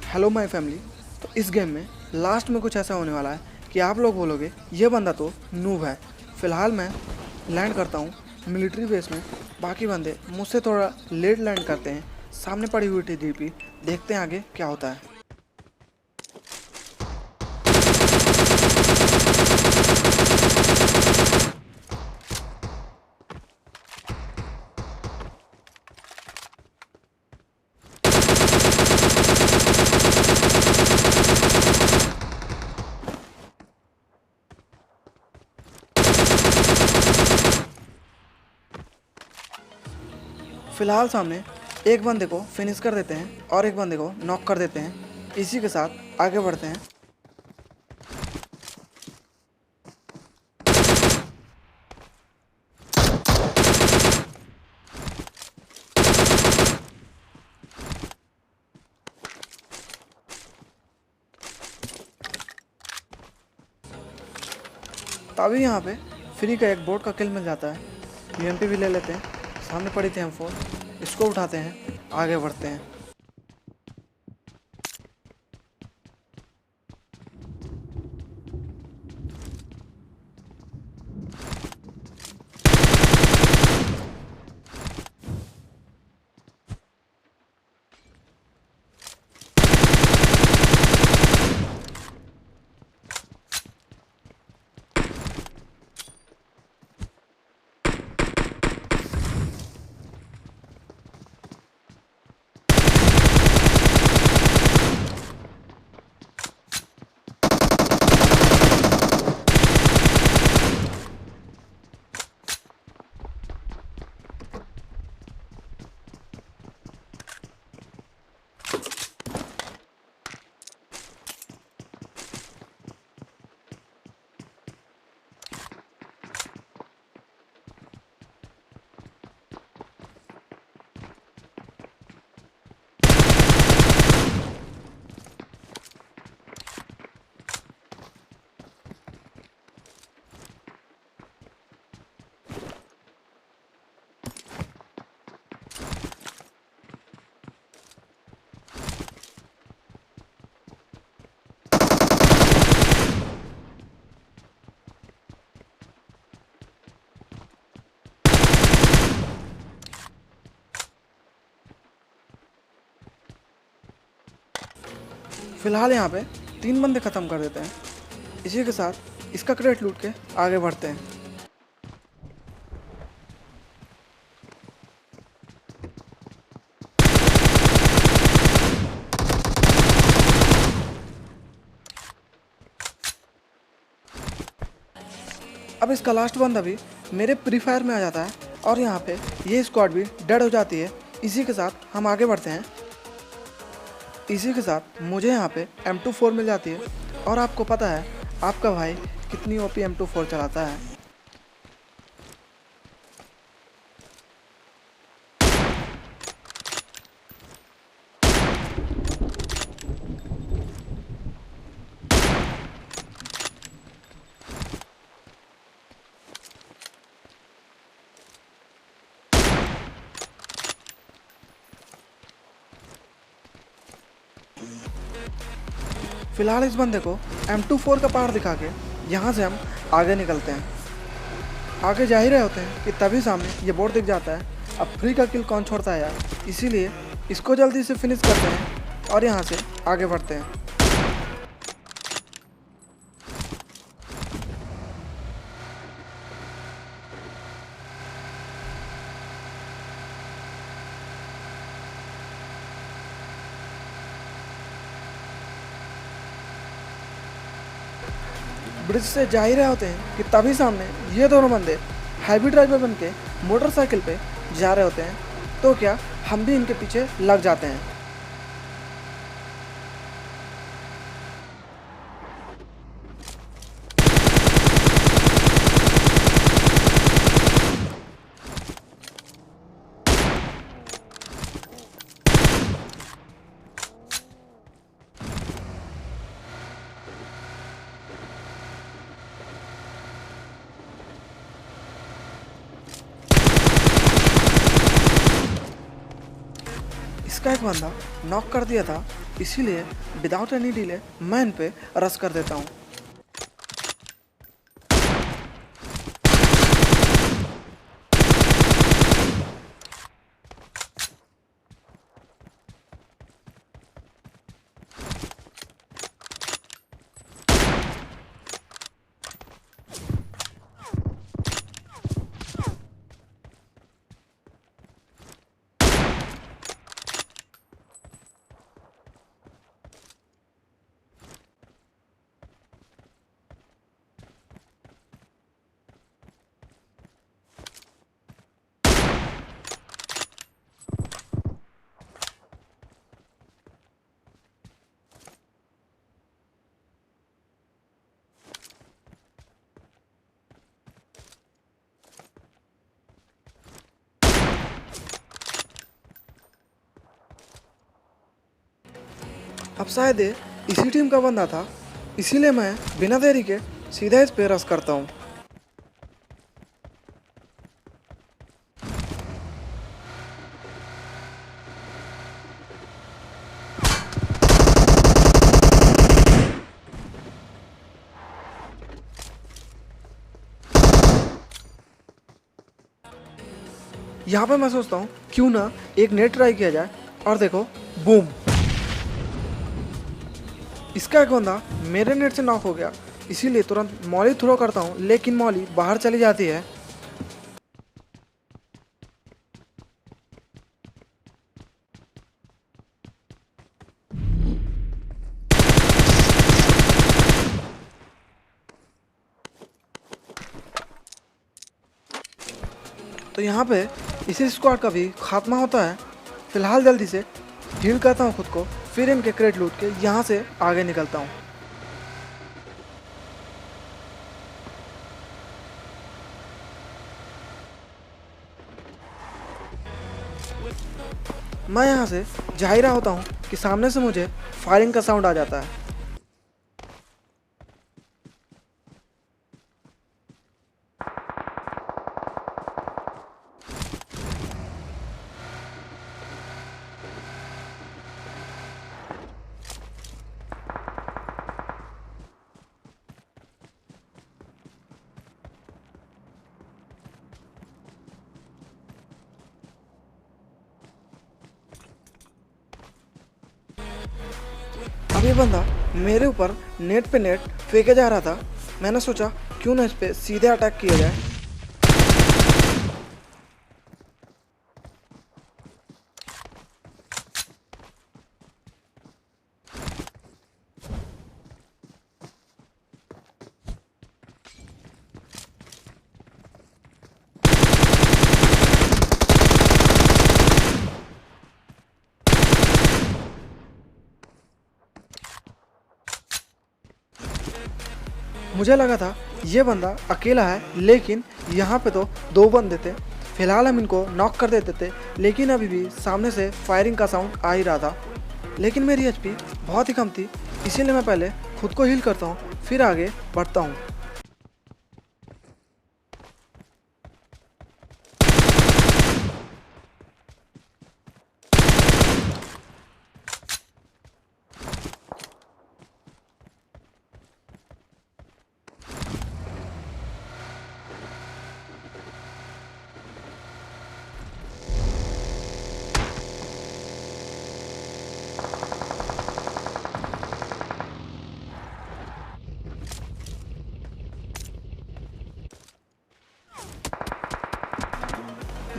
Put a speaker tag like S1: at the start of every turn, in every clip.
S1: Hello my family. तो इस game में लास्ट में कुछ ऐसा होने वाला है कि आप लोग बोलोगे ये बंदा तो नूब है। फ़िलहाल मैं लैंड करता हूँ मिलिट्री बेस में। बाकी बंदे मुझसे थोड़ा लेट लैंड करते हैं। सामने पड़ी हुई टीडीपी, देखते हैं आगे क्या होता है। फ़िलहाल सामने एक बंदे को फिनिश कर देते हैं और एक बंदे को नॉक कर देते हैं। इसी के साथ आगे बढ़ते हैं। तभी यहाँ पे फ्री का एक बोट का किल मिल जाता है। यूएमपी भी ले लेते हैं। सामने पड़ी थी M4, इसको उठाते हैं, आगे बढ़ते हैं। फ़िलहाल यहाँ पे 3 बंदे ख़त्म कर देते हैं। इसी के साथ इसका क्रेट लूट के आगे बढ़ते हैं। अब इसका लास्ट बंदा भी मेरे प्री फायर में आ जाता है और यहाँ पे ये स्क्वाड भी डेड हो जाती है। इसी के साथ हम आगे बढ़ते हैं। इसी के साथ मुझे यहाँ पे M24 मिल जाती है और आपको पता है आपका भाई कितनी OP M24 चलाता है। फिलहाल इस बंदे को M24 का पावर दिखा के यहाँ से हम आगे निकलते हैं। आगे जा ही रहे होते हैं कि तभी सामने ये बोर्ड दिख जाता है। अब फ्री का किल कौन छोड़ता है यार, इसीलिए इसको जल्दी से फिनिश करते हैं और यहाँ से आगे बढ़ते हैं। ब्रिज से जा ही रहे होते हैं कि तभी सामने ये दोनों बंदे हैवी ड्राइवर बन के मोटरसाइकिल पे जा रहे होते हैं। तो क्या हम भी इनके पीछे लग जाते हैं। इसका एक बंदा नॉक कर दिया था, इसीलिए विदाउट एनी डिले मैं इन पे रश कर देता हूँ। अब शायद ये इसी टीम का बंदा था, इसीलिए मैं बिना देरी के सीधा इस पे रश करता हूँ। यहाँ पे मैं सोचता हूँ क्यों ना एक नेट ट्राई किया जाए, और देखो बूम, इसका एक बंदा मेरे नेट से नॉक हो गया। इसीलिए तुरंत मॉली थ्रो करता हूँ, लेकिन मॉली बाहर चली जाती है। तो यहाँ पे इसी स्क्वाड का भी खात्मा होता है। फिलहाल जल्दी से हील करता हूँ खुद को, फिर इनके क्रेट लूट के यहाँ से आगे निकलता हूँ। मैं यहाँ से जा ही रहा होता हूँ कि सामने से मुझे फायरिंग का साउंड आ जाता है। अब ये बंदा मेरे ऊपर नेट पे नेट फेंके जा रहा था। मैंने सोचा क्यों ना इस पे सीधे अटैक किया जाए। मुझे लगा था ये बंदा अकेला है, लेकिन यहाँ पे तो दो बंदे थे। फिलहाल हम इनको नॉक कर देते थे, लेकिन अभी भी सामने से फायरिंग का साउंड आ ही रहा था। लेकिन मेरी एचपी बहुत ही कम थी, इसीलिए मैं पहले खुद को हील करता हूँ, फिर आगे बढ़ता हूँ।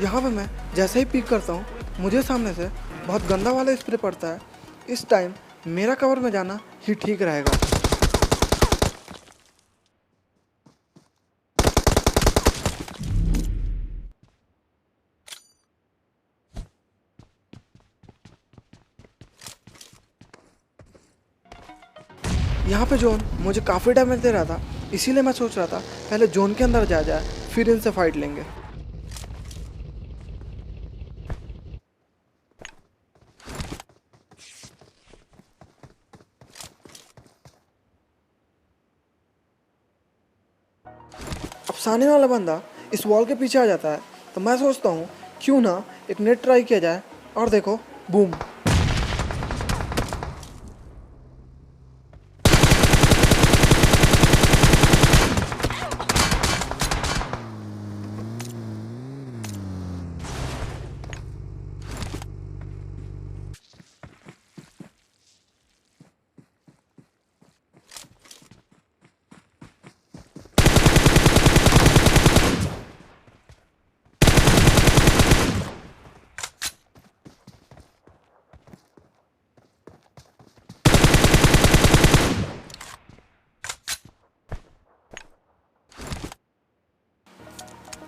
S1: यहाँ पे मैं जैसे ही पीक करता हूँ, मुझे सामने से बहुत गंदा वाला स्प्रे पड़ता है। इस टाइम मेरा कवर में जाना ही ठीक रहेगा। यहाँ पे जोन मुझे काफ़ी डैमेज दे रहा था, इसीलिए मैं सोच रहा था पहले जोन के अंदर जा जाए, फिर इनसे फाइट लेंगे। अब सामने वाला बंदा इस वॉल के पीछे आ जाता है, तो मैं सोचता हूँ क्यों ना एक नेट ट्राई किया जाए, और देखो बूम।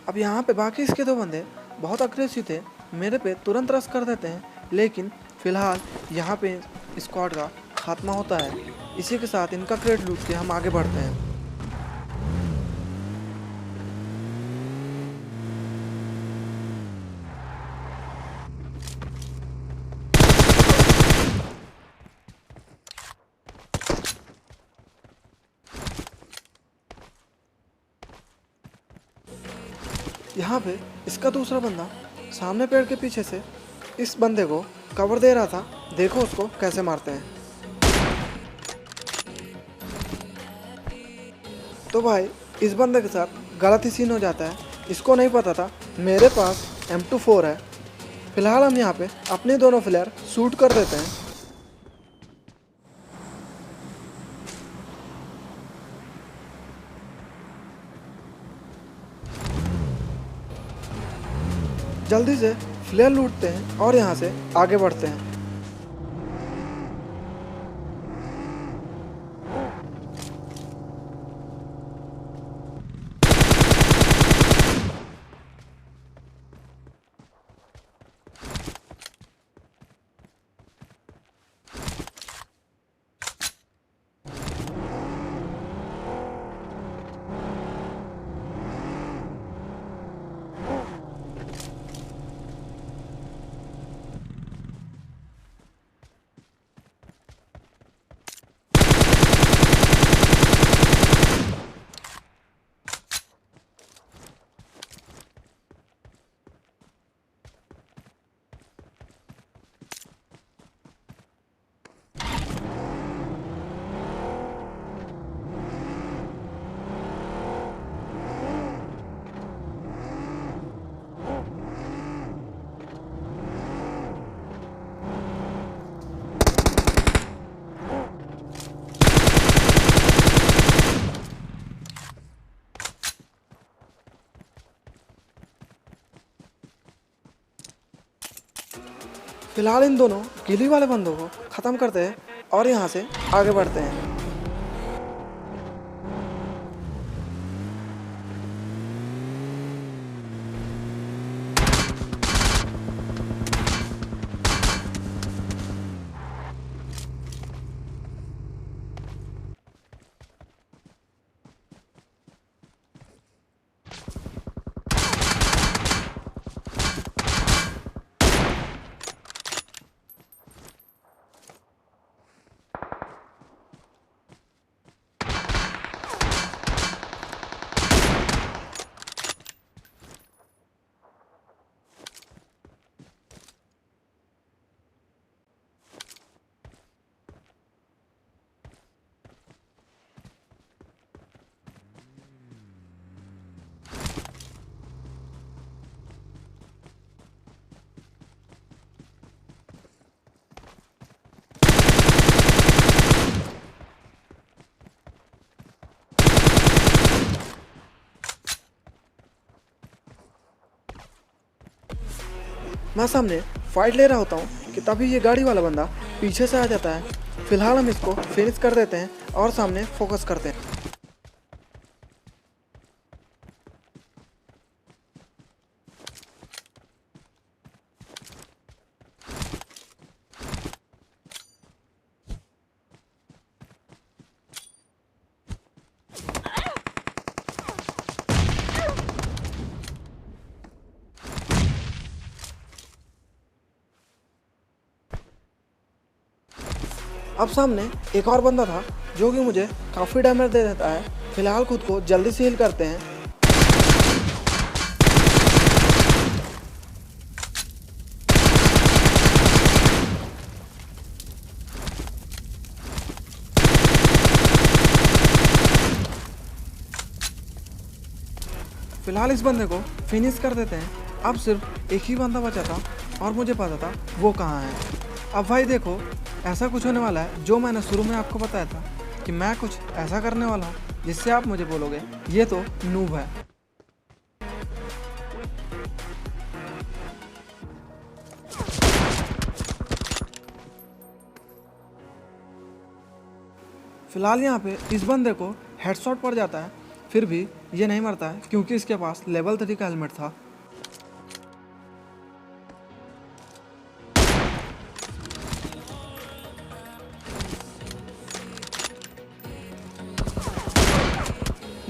S1: अब यहाँ पे बाकी इसके दो बंदे बहुत अग्रेसिव थे, मेरे पे तुरंत रश कर देते हैं, लेकिन फिलहाल यहाँ पे स्क्वाड का खात्मा होता है। इसी के साथ इनका क्रेट लूट के हम आगे बढ़ते हैं। यहाँ पे इसका दूसरा बंदा सामने पेड़ के पीछे से इस बंदे को कवर दे रहा था। देखो उसको कैसे मारते हैं। तो भाई इस बंदे के साथ गलत ही सीन हो जाता है। इसको नहीं पता था मेरे पास M24 है। फिलहाल हम यहाँ पे अपने दोनों फ्लेयर शूट कर देते हैं। जल्दी से फ्लेयर लूटते हैं और यहाँ से आगे बढ़ते हैं। फिलहाल इन दोनों गिली वाले बंदों को ख़त्म करते हैं और यहाँ से आगे बढ़ते हैं। मैं सामने फाइट ले रहा होता हूँ कि तभी ये गाड़ी वाला बंदा पीछे से आ जाता है। फिलहाल हम इसको फिनिश कर देते हैं और सामने फोकस करते हैं। अब सामने एक और बंदा था जो कि मुझे काफ़ी डैमेज दे देता है। फिलहाल खुद को जल्दी से हील करते हैं। फिलहाल इस बंदे को फिनिश कर देते हैं। अब सिर्फ एक ही बंदा बचा था और मुझे पता था वो कहाँ है। अब भाई देखो, ऐसा कुछ होने वाला है जो मैंने शुरू में आपको बताया था कि मैं कुछ ऐसा करने वाला हूँ जिससे आप मुझे बोलोगे ये तो नूब है। फिलहाल यहाँ पे इस बंदे को हेडशॉट पड़ जाता है, फिर भी ये नहीं मरता है क्योंकि इसके पास लेवल 3 का हेलमेट था।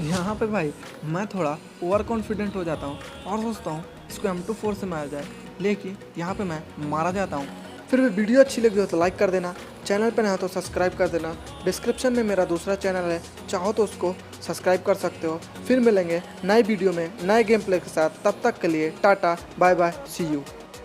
S1: यहाँ पे भाई मैं थोड़ा ओवर कॉन्फिडेंट हो जाता हूँ और सोचता हूँ इसको M24 से मारा जाए, लेकिन यहाँ पे मैं मारा जाता हूँ। फिर भी वीडियो अच्छी लगी हो तो लाइक कर देना, चैनल पे नया हो तो सब्सक्राइब कर देना। डिस्क्रिप्शन में मेरा दूसरा चैनल है, चाहो तो उसको सब्सक्राइब कर सकते हो। फिर मिलेंगे नए वीडियो में नए गेम प्ले के साथ, तब तक के लिए tata bye bye, see you.